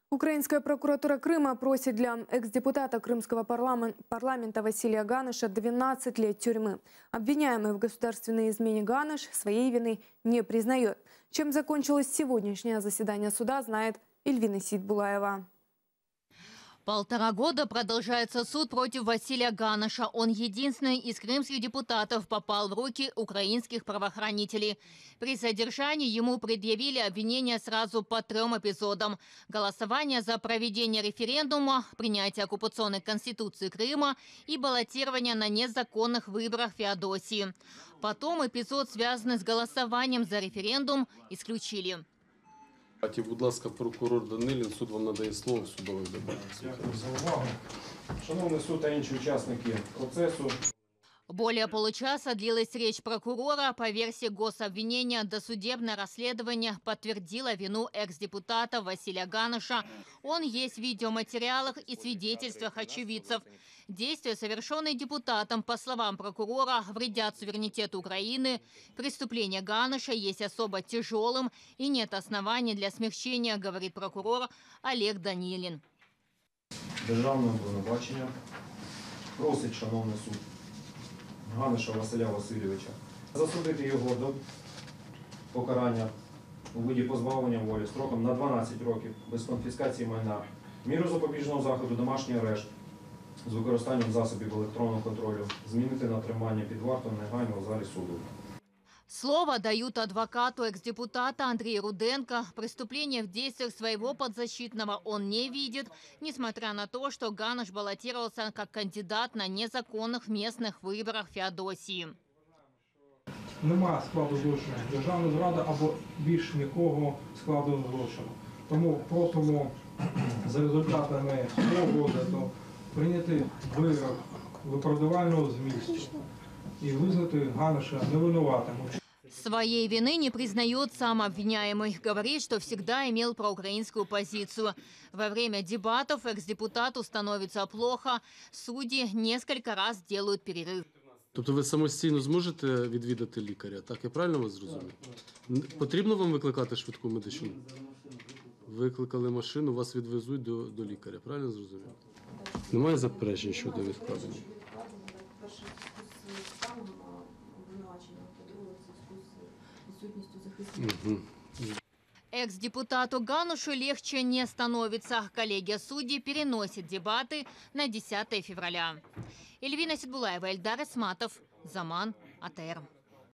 Украинская прокуратура Крыма просит для экс-депутата крымского парламента Василия Ганыша 12 лет тюрьмы. Обвиняемый в государственной измене Ганыш своей вины не признает. Чем закончилось сегодняшнее заседание суда, знает Эльвина Сейтбулаева. 1,5 года продолжается суд против Василия Ганыша. Он единственный из крымских депутатов попал в руки украинских правоохранителей. При задержании ему предъявили обвинения сразу по 3 эпизодам: голосование за проведение референдума, принятие оккупационной конституции Крыма и баллотирование на незаконных выборах в Феодосии. Потом эпизод, связанный с голосованием за референдум, исключили. Будь ласка, прокурор Данилін, суд вам надає слово в судових дебатах. Дякую за увагу. Шановний суд та інші учасники процесу. Более получаса длилась речь прокурора. По версии гособвинения, досудебное расследование подтвердило вину экс-депутата Василия Ганыша. Он есть в видеоматериалах и свидетельствах очевидцев. Действия, совершенные депутатом, по словам прокурора, вредят суверенитету Украины. Преступление Ганыша есть особо тяжелым и нет оснований для смягчения, говорит прокурор Олег Данилін. Державне обвинувачення просить, шановний суд, Ганыша Василя Васильовича засудити його до покарання у виді позбавлення волі строком на 12 років без конфіскації майна, міру запобіжного заходу домашній арешт з використанням засобів електронного контролю, змінити на тримання під вартою негайно в залі суду. Слово дают адвокату экс-депутата Андрею Руденко. Преступления в действиях своего подзащитного он не видит, несмотря на то, что Ганыш баллотировался как кандидат на незаконных местных выборах в Феодосии. Нема складу злочину, державна зрада або більш м'якого складу злочину. Тому просимо за результатами розгляду прийняти вирок виправдувального змісту и вызнати Ганыша невинуватым. Своей вины не признает сам обвиняемый. Говорит, что всегда имел проукраинскую позицию. Во время дебатов экс-депутату становится плохо. Судьи несколько раз делают перерыв. Тобто ви самостійно зможете відвідати лікаря? Так, я правильно вас зрозумів? Потрібно вам викликати швидку медичну? Викликали машину, вас відвезуть до лікаря. Правильно зрозумів? Немає заперечень щодо відкладення? Экс-депутату Ганышу легче не становится. Коллегия судей переносит дебаты на 10 февраля. Эльвина Сейтбулаева, Эльдар Исматов, Заман, АТР.